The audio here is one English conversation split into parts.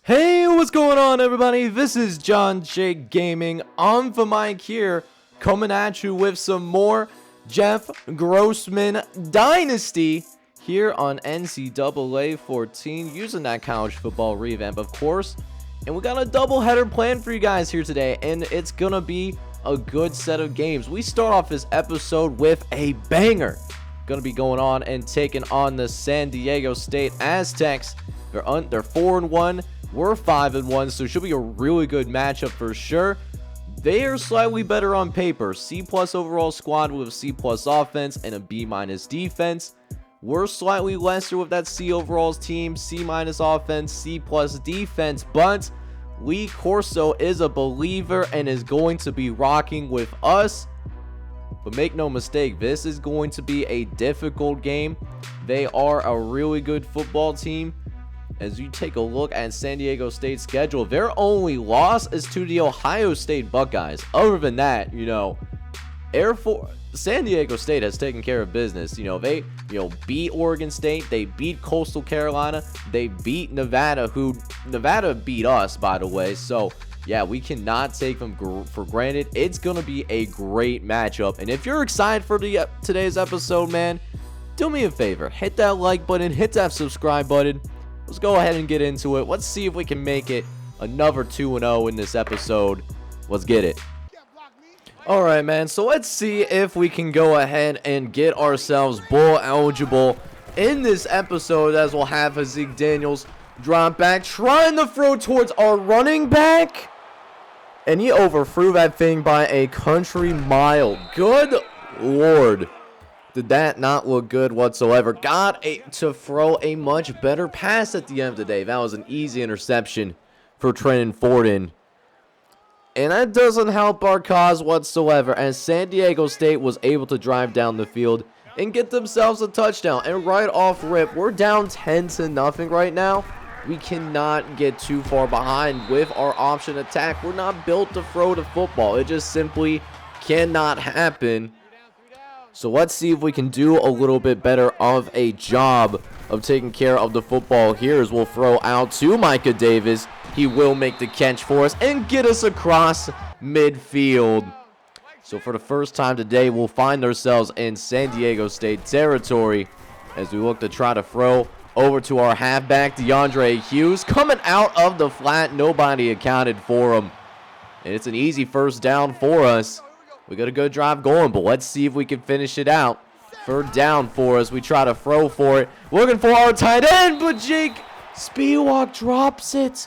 Hey, what's going on, everybody? This is John J Gaming on the mic here, coming at you with some more Jeff Grossman Dynasty here on NCAA 14, using that college football revamp, of course. And we got a doubleheader planned for you guys here today, and it's gonna be a good set of games. We start off this episode with a banger. Gonna be going on and taking on the San Diego State Aztecs. They're 4-1. We're 5-1, so it should be a really good matchup for sure. They are slightly better on paper. C+ overall squad with C+ offense and a B- defense. We're slightly lesser with that C overall team, C- offense, C+ defense, but Lee Corso is a believer and is going to be rocking with us. But make no mistake, this is going to be a difficult game. They are a really good football team. As you take a look at San Diego State's schedule, their only loss is to the Ohio State Buckeyes. Other than that, San Diego State has taken care of business. They beat Oregon State, they beat Coastal Carolina, they beat Nevada, who Nevada beat us, by the way. So yeah, we cannot take them for granted. It's gonna be a great matchup, and if you're excited for today's episode, man, do me a favor, hit that like button, hit that subscribe button. Let's go ahead and get into it. Let's see if we can make it another 2-0 in this episode. Let's get it. Alright, man. So let's see if we can go ahead and get ourselves bowl eligible in this episode, as we'll have a Zeke Daniels drop back, trying to throw towards our running back. And he overthrew that thing by a country mile. Good Lord. Did that not look good whatsoever? Got to throw a much better pass at the end of the day. That was an easy interception for Trenton Forden. And that doesn't help our cause whatsoever, as San Diego State was able to drive down the field and get themselves a touchdown. And right off rip, we're down 10-0 right now. We cannot get too far behind with our option attack. We're not built to throw the football. It just simply cannot happen. So let's see if we can do a little bit better of a job of taking care of the football here, as we'll throw out to Micah Davis. He will make the catch for us and get us across midfield. So for the first time today, we'll find ourselves in San Diego State territory as we look to try to throw over to our halfback, DeAndre Hughes, coming out of the flat. Nobody accounted for him, and it's an easy first down for us. We got a good drive going, but let's see if we can finish it out. Third down for us. We try to throw for it. Looking for our tight end, but Jake Spiewak drops it.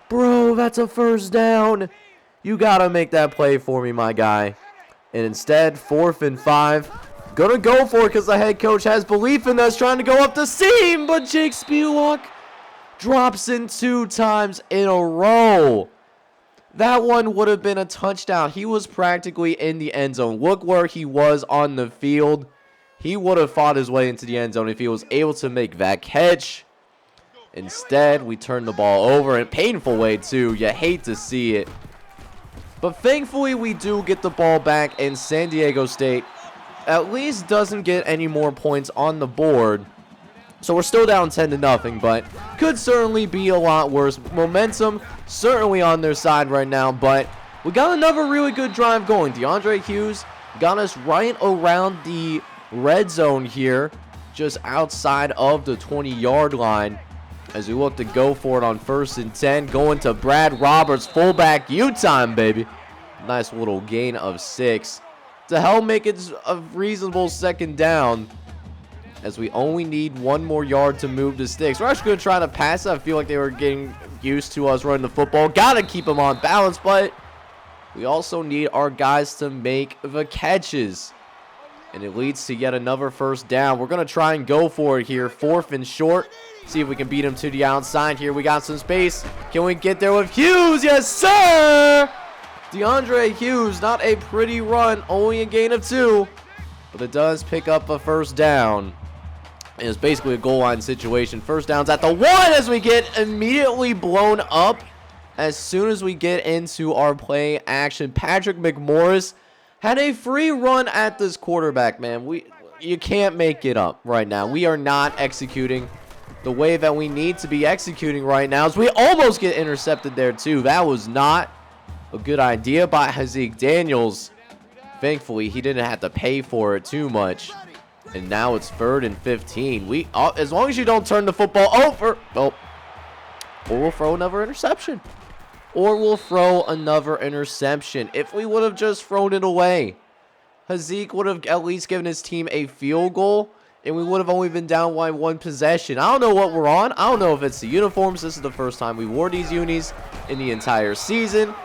Bro, that's a first down. You got to make that play for me, my guy. And instead, 4th and 5. Gonna go for it because the head coach has belief in us, trying to go up the seam, but Jake Spiewak drops in 2 times in a row. That one would have been a touchdown. He was practically in the end zone. Look where he was on the field. He would have fought his way into the end zone if he was able to make that catch. Instead, we turned the ball over in a painful way too. You hate to see it. But thankfully, we do get the ball back, and San Diego State at least doesn't get any more points on the board. So we're still down 10-0, but could certainly be a lot worse. Momentum certainly on their side right now, but we got another really good drive going. DeAndre Hughes got us right around the red zone here, just outside of the 20-yard line, as we look to go for it on 1st and 10. Going to Brad Roberts, fullback U-time, baby. Nice little gain of 6 to help make it a reasonable second down, as we only need 1 more yard to move the sticks. We're actually going to try to pass it. I feel like they were getting used to us running the football. Got to keep them on balance, but we also need our guys to make the catches. And it leads to yet another first down. We're going to try and go for it here. 4th and short. See if we can beat him to the outside here. We got some space. Can we get there with Hughes? Yes, sir! DeAndre Hughes, not a pretty run. Only a gain of 2. But it does pick up a first down. And it's basically a goal line situation. First down's at the 1 as we get immediately blown up as soon as we get into our play action. Patrick McMorris had a free run at this quarterback, man. You can't make it up right now. We are not executing the way that we need to be executing right now, as we almost get intercepted there too. That was not a good idea by Hazik Daniels. Thankfully, he didn't have to pay for it too much. And now it's 3rd and 15. As long as you don't turn the football over, or we'll throw another interception. If we would have just thrown it away, Hazik would have at least given his team a field goal, and we would have only been down by 1 possession. I don't know what we're on. I don't know if it's the uniforms. This is the first time we wore these unis in the entire season.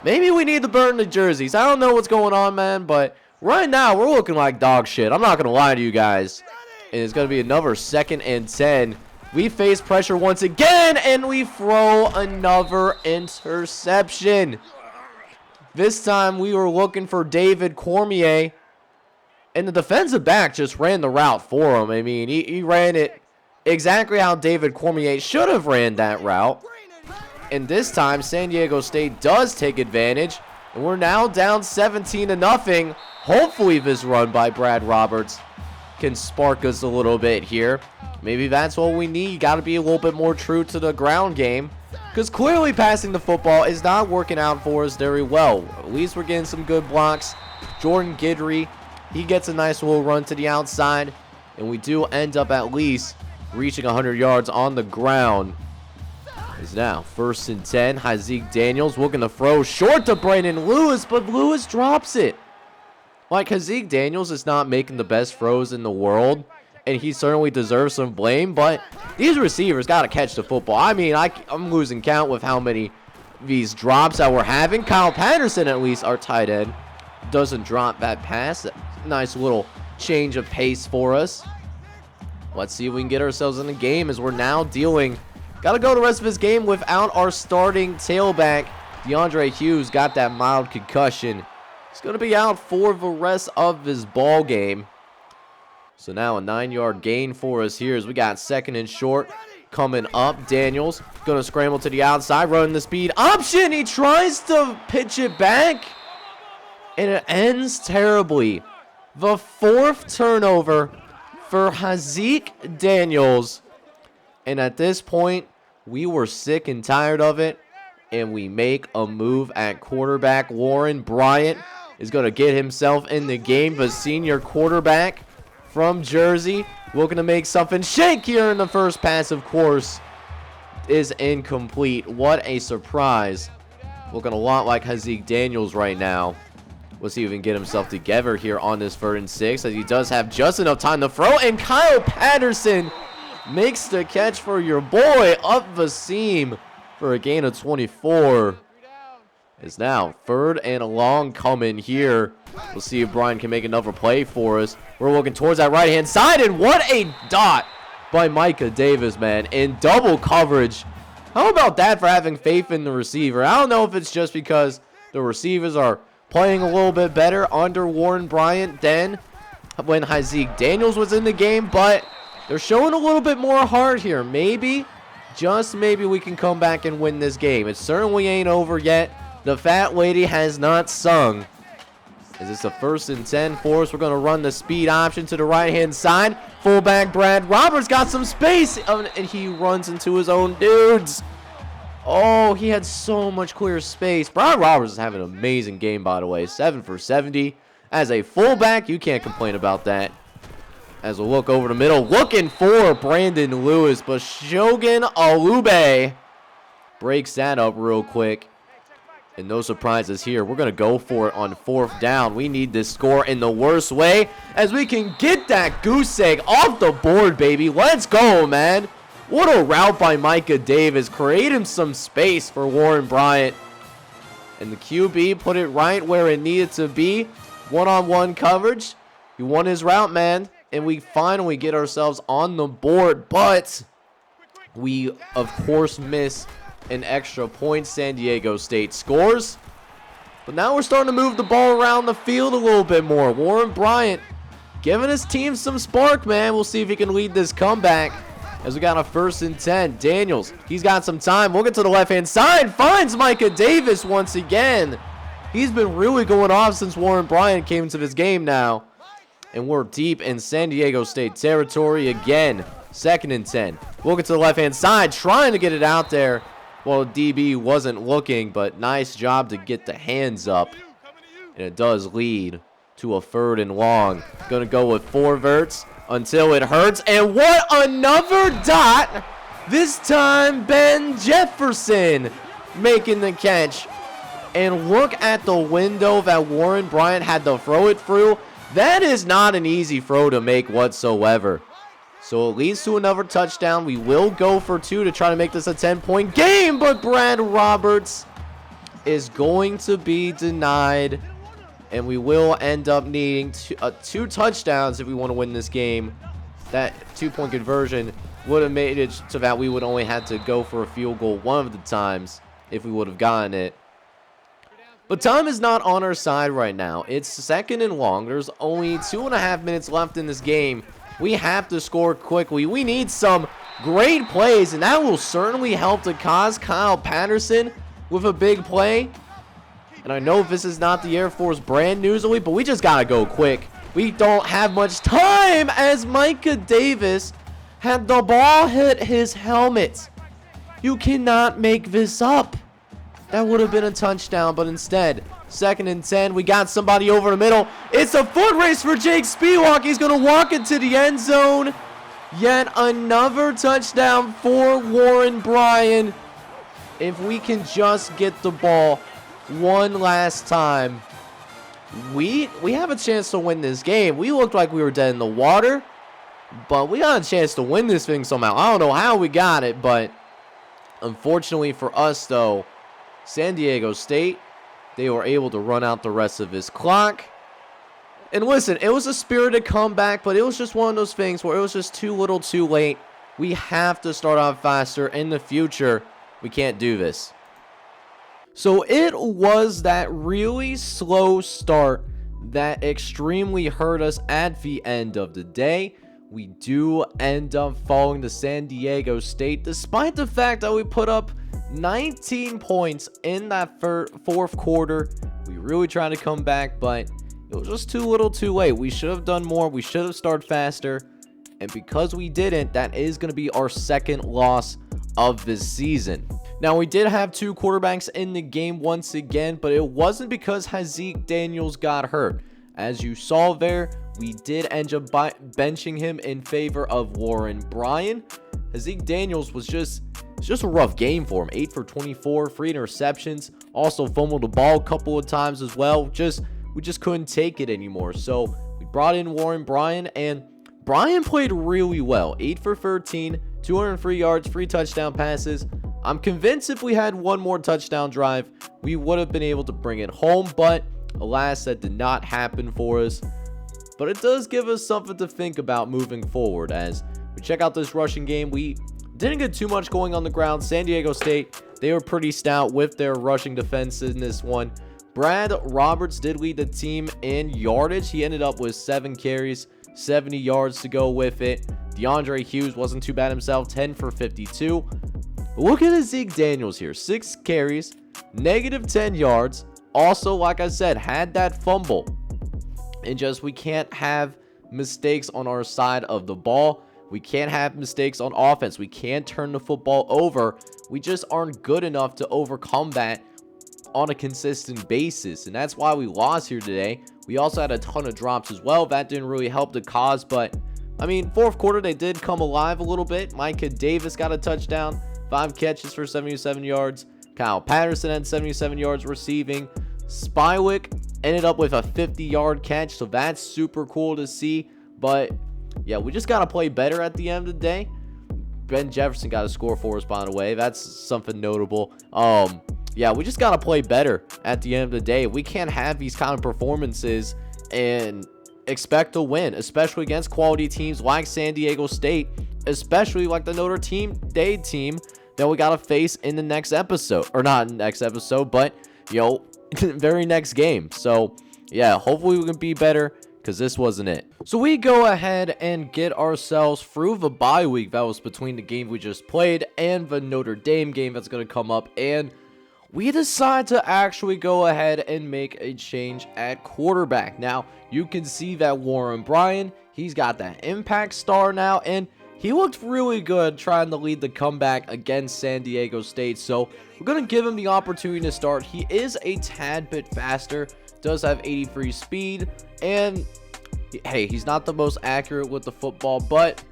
Maybe we need to burn the jerseys. I don't know what's going on, man, but right now we're looking like dog shit. I'm not going to lie to you guys. And it's going to be another 2nd and 10. We face pressure once again, and we throw another interception. This time we were looking for David Cormier, and the defensive back just ran the route for him. I mean, he ran it exactly how David Cormier should have ran that route. And this time, San Diego State does take advantage, and we're now down 17-0. Hopefully this run by Brad Roberts can spark us a little bit here. Maybe that's what we need. Got to be a little bit more true to the ground game, because clearly passing the football is not working out for us very well. At least we're getting some good blocks. Jordan Guidry, he gets a nice little run to the outside, and we do end up at least reaching 100 yards on the ground. Is now 1st and 10. Hazik Daniels looking to throw short to Brandon Lewis, but Lewis drops it. Like, Hazik Daniels is not making the best throws in the world, and he certainly deserves some blame, but these receivers got to catch the football. I mean, I'm losing count with how many these drops that we're having. Kyle Patterson, at least, our tight end, doesn't drop that pass. Nice little change of pace for us. Let's see if we can get ourselves in the game, as we're now dealing. Got to go the rest of his game without our starting tailback. DeAndre Hughes got that mild concussion. He's going to be out for the rest of his ball game. So now a 9-yard gain for us here, as we got 2nd and short coming up. Daniels going to scramble to the outside, running the speed option. He tries to pitch it back, and it ends terribly. The 4th turnover for Hazik Daniels. And at this point, we were sick and tired of it, and we make a move at quarterback. Warren Bryant is going to get himself in the game. The senior quarterback from Jersey looking to make something shake here in the first pass, of course, is incomplete. What a surprise. Looking a lot like Hazik Daniels right now. We'll see if he can get himself together here on this 3rd and 6, as he does have just enough time to throw, and Kyle Patterson makes the catch for your boy up the seam for a gain of 24. It's now 3rd and long coming here. We'll see if Brian can make another play for us. We're looking towards that right-hand side, and what a dot by Micah Davis, man, in double coverage. How about that for having faith in the receiver? I don't know if it's just because the receivers are playing a little bit better under Warren Bryant than when Hazik Daniels was in the game, but they're showing a little bit more heart here. Maybe, just maybe, we can come back and win this game. It certainly ain't over yet. The fat lady has not sung. Is this a 1st and 10 for us? We're going to run the speed option to the right-hand side. Fullback Brad Roberts got some space, and he runs into his own dudes. Oh, he had so much clear space. Brad Roberts is having an amazing game, by the way. 7 for 70. As a fullback, you can't complain about that. As we look over the middle, looking for Brandon Lewis, but Shogun Alube breaks that up real quick. And no surprises here. We're going to go for it on 4th down. We need this score in the worst way, as we can get that goose egg off the board, baby. Let's go, man. What a route by Micah Davis, creating some space for Warren Bryant. And the QB put it right where it needed to be. One-on-one coverage. He won his route, man. And we finally get ourselves on the board, but we, of course, miss an extra point. San Diego State scores. But now we're starting to move the ball around the field a little bit more. Warren Bryant giving his team some spark, man. We'll see if he can lead this comeback, as we got a 1st and 10. Daniels, he's got some time. We'll get to the left-hand side. Finds Micah Davis once again. He's been really going off since Warren Bryant came into this game now. And we're deep in San Diego State territory again. 2nd and 10. Looking to the left-hand side, trying to get it out there. Well, DB wasn't looking, but nice job to get the hands up. And it does lead to a 3rd and long. Going to go with 4 verts until it hurts. And what another dot! This time, Ben Jefferson making the catch. And look at the window that Warren Bryant had to throw it through. That is not an easy throw to make whatsoever. So it leads to another touchdown. We will go for 2 to try to make this a 10-point game. But Brad Roberts is going to be denied. And we will end up needing 2 touchdowns if we want to win this game. That 2-point conversion would have made it so that we would only have to go for a field goal one of the times if we would have gotten it. But time is not on our side right now. It's 2nd and long. There's only 2.5 minutes left in this game. We have to score quickly. We need some great plays, and that will certainly help to cause Kyle Patterson with a big play. And I know this is not the Air Force brand newsly, but we just got to go quick. We don't have much time as Micah Davis had the ball hit his helmet. You cannot make this up. That would have been a touchdown, but instead, 2nd and 10, we got somebody over the middle. It's a foot race for Jake Spiewak. He's going to walk into the end zone. Yet another touchdown for Warren Bryant. If we can just get the ball one last time, we have a chance to win this game. We looked like we were dead in the water, but we got a chance to win this thing somehow. I don't know how we got it, but unfortunately for us, though, San Diego State, they were able to run out the rest of this clock. And listen, it was a spirited comeback, but it was just one of those things where it was just too little too late. We have to start off faster in the future. We can't do this. So it was that really slow start that extremely hurt us at the end of the day. We do end up falling to San Diego State, despite the fact that we put up 19 points in that 4th quarter. We really tried to come back, but it was just too little too late. We should have done more. We should have started faster. And because we didn't, that is going to be our 2nd loss of this season. Now, we did have 2 quarterbacks in the game once again, but it wasn't because Hazik Daniels got hurt. As you saw there, we did end up benching him in favor of Warren Bryant. Hazik Daniels was just a rough game for him. 8 for 24, 3 interceptions. Also fumbled the ball a couple of times as well. We just couldn't take it anymore. So we brought in Warren Bryant, and Bryant played really well. 8 for 13, 203 yards, 3 touchdown passes. I'm convinced if we had one more touchdown drive, we would have been able to bring it home, but alas, that did not happen for us. But it does give us something to think about moving forward. As we check out this rushing game, we didn't get too much going on the ground. San Diego State, they were pretty stout with their rushing defense in this one. Brad Roberts did lead the team in yardage. He ended up with 7 carries, 70 yards to go with it. DeAndre Hughes wasn't too bad himself, 10 for 52. But look at Zeke Daniels here, 6 carries, negative 10 yards. Also, like I said, had that fumble. And just, we can't have mistakes on our side of the ball. We can't have mistakes on offense. We can't turn the football over. We just aren't good enough to overcome that on a consistent basis. And that's why we lost here today. We also had a ton of drops as well. That didn't really help the cause. But, I mean, 4th quarter, they did come alive a little bit. Micah Davis got a touchdown. 5 catches for 77 yards. Kyle Patterson had 77 yards receiving. Spiewak ended up with a 50-yard catch, so that's super cool to see. But yeah, we just got to play better at the end of the day. Ben Jefferson got a score for us, by the way. That's something notable. Yeah, we just got to play better at the end of the day. We can't have these kind of performances and expect to win, especially against quality teams like San Diego State, especially like the Notre Dame team that we got to face in the next episode. Or not next episode, but, you know, very next game. So yeah, hopefully we can be better, because this wasn't it. So we go ahead and get ourselves through the bye week that was between the game we just played and the Notre Dame game that's going to come up, and we decide to actually go ahead and make a change at quarterback. Now you can see that Warren Bryant, he's got that impact star now, and he looked really good trying to lead the comeback against San Diego State. So we're going to give him the opportunity to start. He is a tad bit faster, does have 83 speed, and hey, he's not the most accurate with the football, but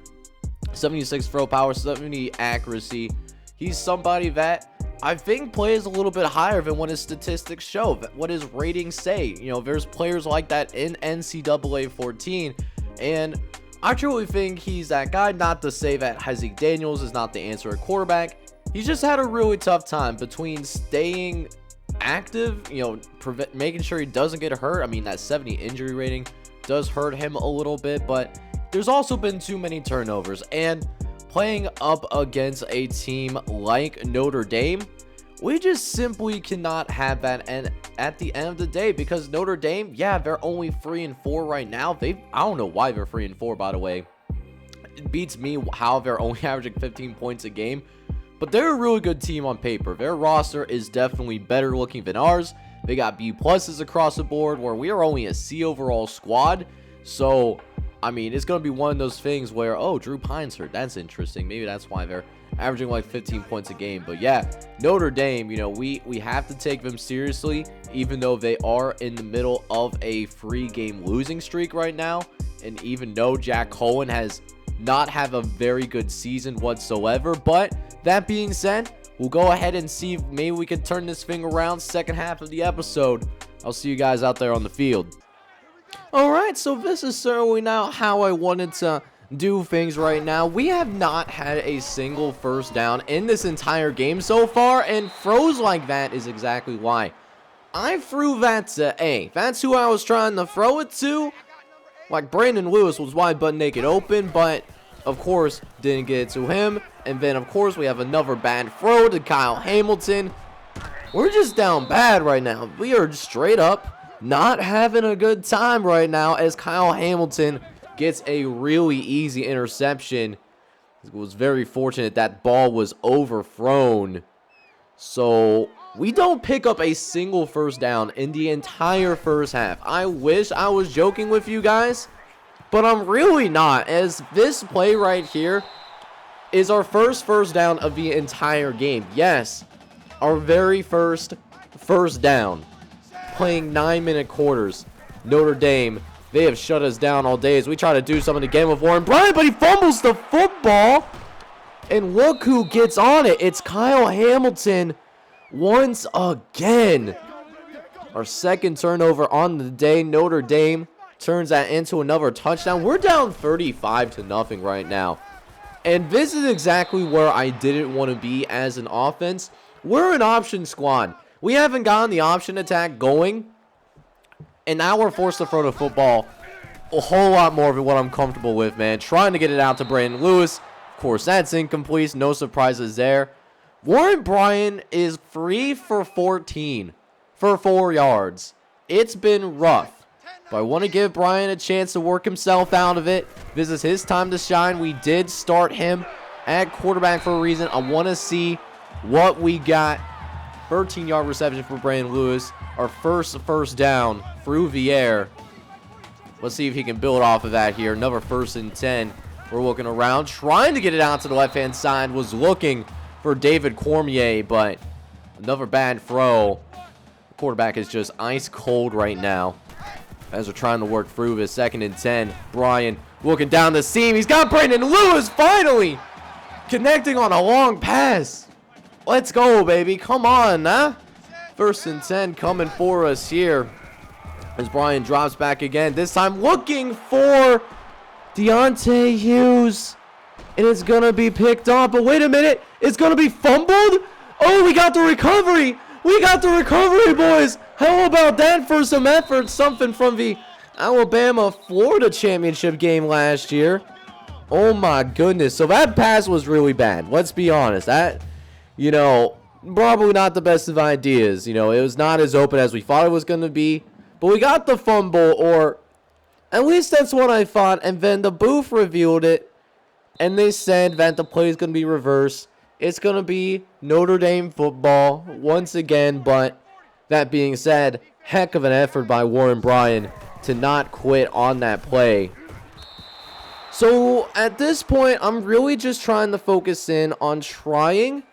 76 throw power, 70 accuracy. He's somebody that I think plays a little bit higher than what his statistics show, what his ratings say. You know, there's players like that in NCAA 14, and I truly think he's that guy. Not to say that Isaac Daniels is not the answer at quarterback. He's just had a really tough time between staying active, you know, making sure he doesn't get hurt. I mean, that 70 injury rating does hurt him a little bit, but there's also been too many turnovers. And playing up against a team like Notre Dame, we just simply cannot have that. And at the end of the day, because Notre Dame, yeah, they're only 3-4 right now. I don't know why they're 3-4, by the way. It beats me how they're only averaging 15 points a game. But they're a really good team on paper. Their roster is definitely better looking than ours. They got B pluses across the board, where we are only a C overall squad. So, I mean, it's going to be one of those things where, oh, Drew Pine's hurt. That's interesting. Maybe that's why they're averaging like 15 points a game. But yeah, Notre Dame, you know, we have to take them seriously, even though they are in the middle of a 3-game losing streak right now. And even though Jack Cohen has not have a very good season whatsoever. But that being said, we'll go ahead and see if maybe we can turn this thing around second half of the episode. I'll see you guys out there on the field. Alright, so this is certainly now how I wanted to do things right now. We have not had a single first down in this entire game so far, and throws like that is exactly why. I threw that to A. That's who I was trying to throw it to. Like, Brandon Lewis was wide butt naked open, but of course didn't get it to him. And then of course we have another bad throw to Kyle Hamilton. We're just down bad right now. We are straight up not having a good time right now, as Kyle Hamilton gets a really easy interception. It was very fortunate that ball was overthrown. So we don't pick up a single first down in the entire first half. I wish I was joking with you guys, but I'm really not, as this play right here is our first down of the entire game. Yes, our very first down. Playing 9-minute quarters. Notre Dame, they have shut us down all day as we try to do something again with Warren Bryant, but he fumbles the football. And look who gets on it. It's Kyle Hamilton once again. Our second turnover on the day. Notre Dame turns that into another touchdown. We're down 35-0 right now. And this is exactly where I didn't want to be as an offense. We're an option squad. We haven't gotten the option attack going. And now we're forced to throw the football a whole lot more than what I'm comfortable with, man. Trying to get it out to Brandon Lewis. Of course, that's incomplete. No surprises there. Warren Bryant is 3 for 14 for 4 yards. It's been rough, but I want to give Bryant a chance to work himself out of it. This is his time to shine. We did start him at quarterback for a reason. I want to see what we got. 13-yard reception for Brandon Lewis. Our first down through the air. Let's see if he can build off of that here. Another 1st and 10. We're looking around, trying to get it out to the left-hand side. Was looking for David Cormier, but another bad throw. The quarterback is just ice cold right now as we're trying to work through this 2nd and 10. Brian looking down the seam. He's got Brandon Lewis finally connecting on a long pass. Let's go, baby. Come on, huh? 1st and 10 coming for us here as Brian drops back again. This time looking for Deontay Hughes. And it's going to be picked up. But wait a minute. It's going to be fumbled? Oh, we got the recovery. We got the recovery, boys. How about that for some effort? Something from the Alabama-Florida championship game last year. Oh, my goodness. So that pass was really bad. Let's be honest. That, you know, probably not the best of ideas. You know, it was not as open as we thought it was going to be. But we got the fumble, or at least that's what I thought. And then the booth revealed it. And they said that the play is going to be reversed. It's going to be Notre Dame football once again. But that being said, heck of an effort by Warren Bryant to not quit on that play. So at this point, I'm really just trying to focus in on trying.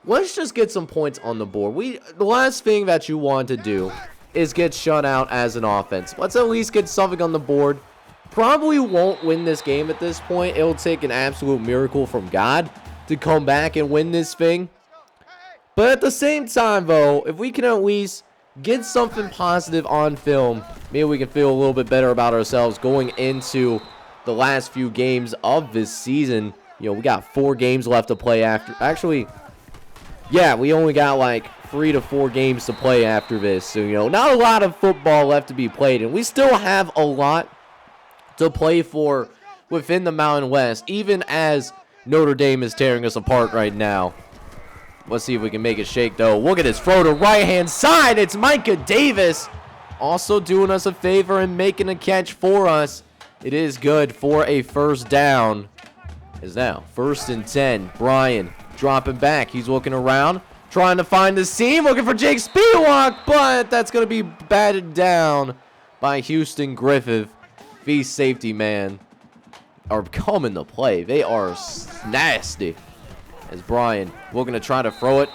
Let's just get some points on the board. The last thing that you want to do is get shut out as an offense. Let's at least get something on the board. Probably won't win this game at this point. It'll take an absolute miracle from God to come back and win this thing. But at the same time, though, if we can at least get something positive on film, maybe we can feel a little bit better about ourselves going into the last few games of this season. You know, we got 4 games left to play after. Actually, yeah, we only got like 3 to 4 games to play after this. So, you know, not a lot of football left to be played. And we still have a lot to play for within the Mountain West, even as Notre Dame is tearing us apart right now. Let's see if we can make it shake, though. Look at his throw to right-hand side. It's Micah Davis also doing us a favor and making a catch for us. It is good for a first down. Is now 1st and 10. Brian dropping back. He's looking around, trying to find the seam, looking for Jake Spiewak, but that's going to be batted down by Houston Griffith. The safety man are coming to play. They are nasty. As Brian looking to try to throw it.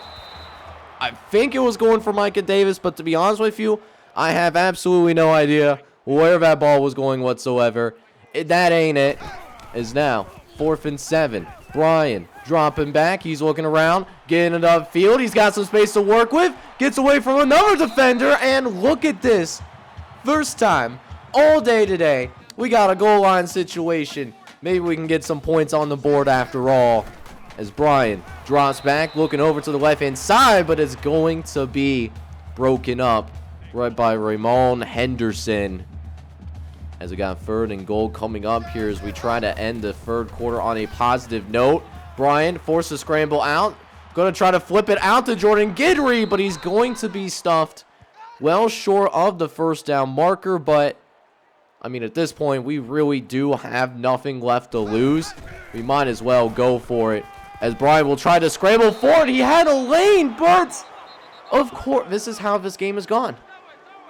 I think it was going for Micah Davis, but to be honest with you, I have absolutely no idea where that ball was going whatsoever. That ain't it. Is now 4th and 7. Brian dropping back. He's looking around, getting it upfield. He's got some space to work with. Gets away from another defender, and look at this. First time all day today, we got a goal line situation. Maybe we can get some points on the board after all. As Brian drops back, looking over to the left-hand side, but it's going to be broken up right by Ramon Henderson. As we got 3rd and goal coming up here as we try to end the 3rd quarter on a positive note. Brian forced to scramble out. Going to try to flip it out to Jordan Guidry, but he's going to be stuffed well short of the first down marker. But, I mean, at this point, we really do have nothing left to lose. We might as well go for it. As Brian will try to scramble forward. He had a lane, but of course, this is how this game has gone.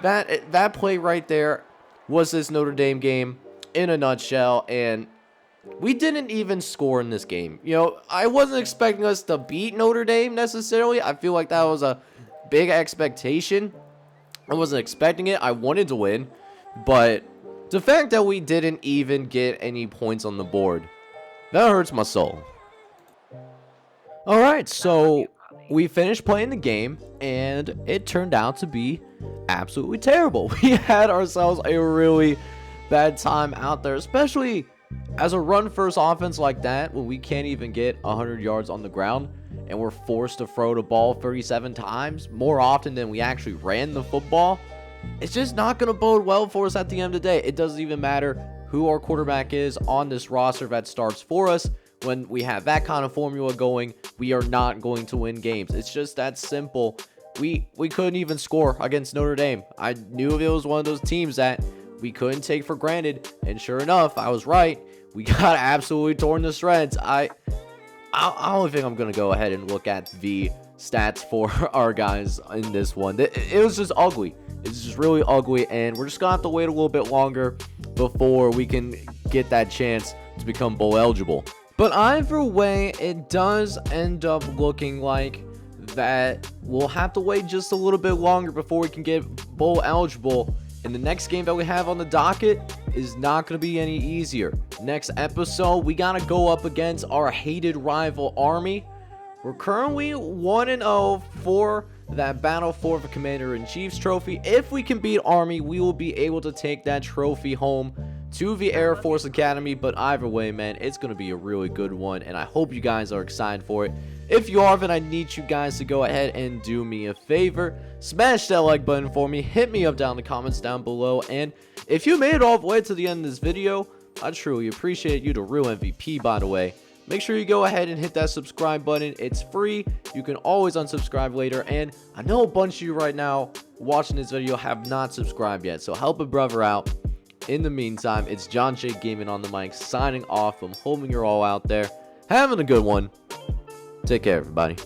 That play right there was this Notre Dame game in a nutshell, and we didn't even score in this game. You know, I wasn't expecting us to beat Notre Dame necessarily. I feel like that was a big expectation. I wasn't expecting it. I wanted to win, but the fact that we didn't even get any points on the board, that hurts my soul. All right, so we finished playing the game, and it turned out to be absolutely terrible. We had ourselves a really bad time out there, especially as a run-first offense like that, when we can't even get 100 yards on the ground, and we're forced to throw the ball 37 times, more often than we actually ran the football. It's just not going to bode well for us at the end of the day. It doesn't even matter who our quarterback is on this roster that starts for us. When we have that kind of formula going, we are not going to win games. It's just that simple. We couldn't even score against Notre Dame. I knew it was one of those teams that we couldn't take for granted, and sure enough, I was right. We got absolutely torn to shreds. I don't think I'm gonna go ahead and look at the stats for our guys in this one. It was just ugly. It's just really ugly, and we're just gonna have to wait a little bit longer before we can get that chance to become bowl eligible. But either way, it does end up looking like that we'll have to wait just a little bit longer before we can get bowl eligible. And the next game that we have on the docket is not going to be any easier. Next episode, we got to go up against our hated rival Army. We're currently 1-0 for that battle for the Commander-in-Chief's trophy. If we can beat Army, we will be able to take that trophy home to the Air Force Academy. But either way, man, it's going to be a really good one, and I hope you guys are excited for it. If you are, then I need you guys to go ahead and do me a favor. Smash that like button for me. Hit me up down in the comments down below. And if you made it all the way to the end of this video, I truly appreciate you, the real MVP, by the way. Make sure you go ahead and hit that subscribe button. It's free. You can always unsubscribe later. And I know a bunch of you right now watching this video have not subscribed yet, so help a brother out. In the meantime, it's John J Gaming on the mic, signing off. I'm hoping you're all out there having a good one. Take care, everybody.